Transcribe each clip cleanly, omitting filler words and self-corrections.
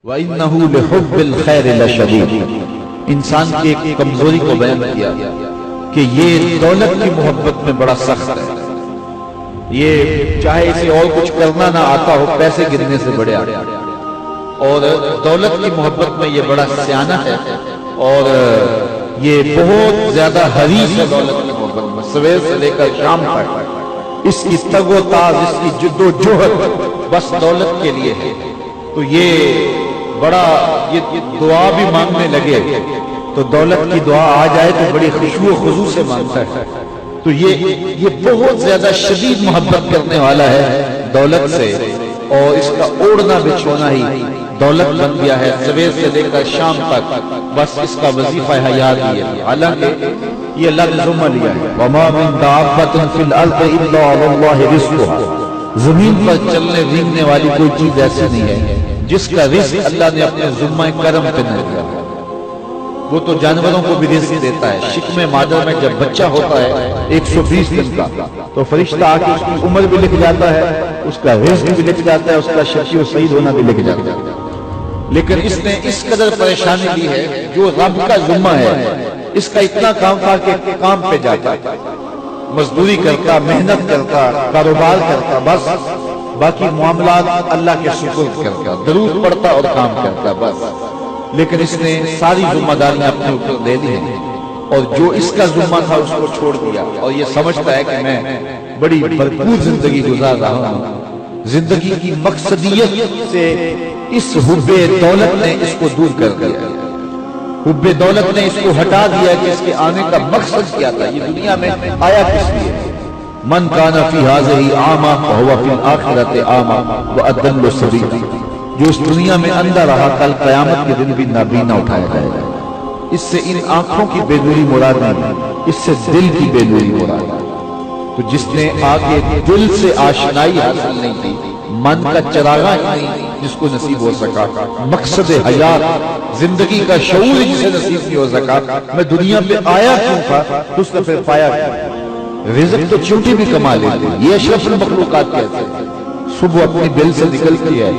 وَإِنَّهُ لِحُبِّ الْخَيْرِ لَشَدِيدٌ۔ انسان کی ایک کمزوری کو بیان کیا کہ یہ دولت کی محبت میں بڑا سخت ہے، یہ چاہے اسے اور کچھ کرنا نہ آتا ہو، پیسے گرنے سے بڑے آتے اور دولت کی محبت میں یہ بڑا سیانہ ہے اور یہ بہت زیادہ حریص ہے دولت کی محبت میں، سویر سے لے کر شام تک اس کی تگ و تاز، اس کی جد و جہد بس دولت کے لیے ہے۔ تو یہ بڑا یہ دعا بھی مانگنے لگے تو دولت کی دعا آ جائے تو بڑی خشوع و خضوع سے مانگتا ہے۔ تو یہ بہت زیادہ شدید محبت کرنے والا ہے دولت سے، اور اس کا اوڑھنا بچھونا ہی دولت بن گیا ہے، سویر سے لے کر شام تک بس اس کا وظیفہ حیات ہی ہے۔ حالانکہ یہ اللہ نے ذمہ لیا ہے، وَمَا مِن دَابَّةٍ فِي الْأَرْضِ إِلَّا عَلَى اللَّهِ رِزْقُهَا۔ زمین پر چلنے رینگنے والی کوئی چیز ایسی نہیں ہے جس کا رزق اللہ نے اپنے ذمہ کرم پہ نہ دیا۔ وہ تو جانوروں کو بھی رزق دیتا ہے۔ شکم مادر میں جب بچہ ہوتا ہے 120 دن کا تو فرشتہ آ کے اس کی عمر بھی لکھ جاتا ہے، اس کا رزق بھی لکھ جاتا ہے، اس کا شقی و سعید ہونا بھی لکھ جاتا ہے۔ لیکن اس نے اس قدر پریشانی لی ہے، جو رب کا ذمہ ہے اس کا اتنا کام تھا کہ کام پہ جاتا، مزدوری کرتا، محنت کرتا، کاروبار کرتا، بس باقی معاملات اللہ کے سپرد کرتا، درود پڑھتا اور کام کرتا بس۔ لیکن اس نے ساری ذمہ داریاں اپنے اوپر لے لی ہیں اور جو اس کا ذمہ تھا اس کو چھوڑ دیا، اور یہ سمجھتا ہے کہ میں بڑی بھرپور زندگی گزار رہا ہوں۔ زندگی کی مقصدیت سے اس حب دولت نے اس کو دور کر دیا، حب دولت نے اس کو ہٹا دیا کہ اس کے آنے کا مقصد کیا تھا، یہ دنیا میں آیا کس لیے۔ من کان فی ہذہ اعمی فہو فی الآخرۃ اعمی واضل سبیلا۔ جو اس دنیا میں اندھا رہا کل قیامت کے دن بھی نابینا اٹھایا جائے گا۔ اس سے ان آنکھوں کی بے نوری مراد نہیں، اس سے دل کی بے نوری مراد ہے۔ تو جس نے آگے دل سے آشنائی حاصل نہیں کی، من کا چراغاں ہی نہیں جس کو نصیب ہو سکا، مقصد حیات زندگی کا شعور جسے نصیب نہیں ہو سکا، میں دنیا پہ آیا کیوں تھا تو اس نے پھر پایا کیوں۔ رزق تو چونٹی بھی کما لیتے، یہ اشرف المخلوقات کہتے ہیں۔ صبح اپنی دل سے نکلتی ہے،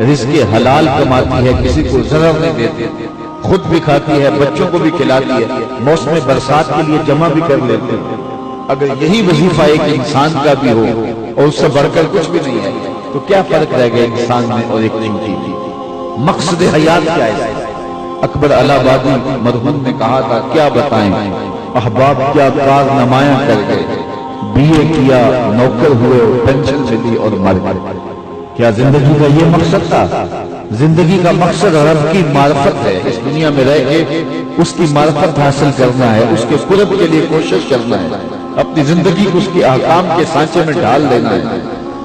رزق حلال کماتی ہے، کسی کو ضرر نہیں دیتی، خود بھی کھاتی ہے، بچوں کو بھی کھلاتی ہے، موسم برسات کے لیے جمع بھی کر لیتے ہیں۔ اگر یہی وظیفہ ایک انسان کا بھی ہو اور اس سے بڑھ کر کچھ بھی نہیں ہے تو کیا فرق رہ گیا انسان میں اور ایک چونٹی کی؟ مقصد حیات کیا ہے؟ اکبر الہ آبادی مرحوم نے کہا تھا، کیا بتائیں احباب کیا کار نمایاں کر گئے، BA کیا، نوکر ہوئے، پینشن ملی اور مر گئے۔ کیا زندگی کا یہ مقصد تھا؟ زندگی کا مقصد رب کی معرفت ہے، اس دنیا میں رہ کے اس کی معرفت حاصل کرنا ہے، اس کے قرب کے لیے کوشش کرنا ہے، اپنی زندگی کو اس کے احکام کے سانچے میں ڈال لینا ہے۔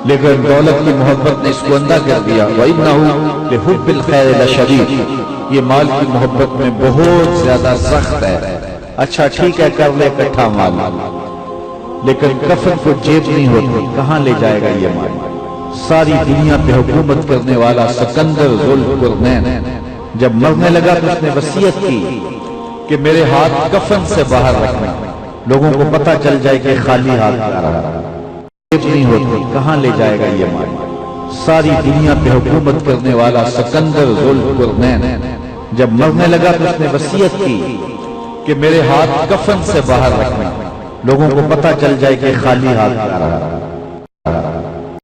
لیکن دولت کی محبت نے اس کو اندھا کر دیا۔ وَإِنَّهُ لِحُبِّ الْخَيْرِ لَشَدِيدٌ۔ یہ مال کی محبت میں بہت زیادہ سخت ہے۔ اچھا ٹھیک ہے کر لے اکٹھا مال، لیکن کفن کو جیب نہیں ہوتی، کہاں لے جائے گا یہ مال؟ ساری دنیا پہ حکومت کرنے والا سکندر ذو القرنین جب مرنے لگا تو اس نے وصیت کی کہ میرے ہاتھ کفن سے باہر رکھنا، لوگوں کو پتہ چل جائے کہ خالی ہاتھ آ رہا ہے، جیب نہیں ہوتی، کہاں لے جائے گا یہ مال؟ ساری دنیا پہ حکومت کرنے والا سکندر ذو القرنین جب مرنے لگا تو اس نے وصیت کی کہ میرے ہاتھ کفن سے باہر رکھنا، لوگوں کو پتہ چل جائے کہ خالی ہاتھ آ رہا ہے۔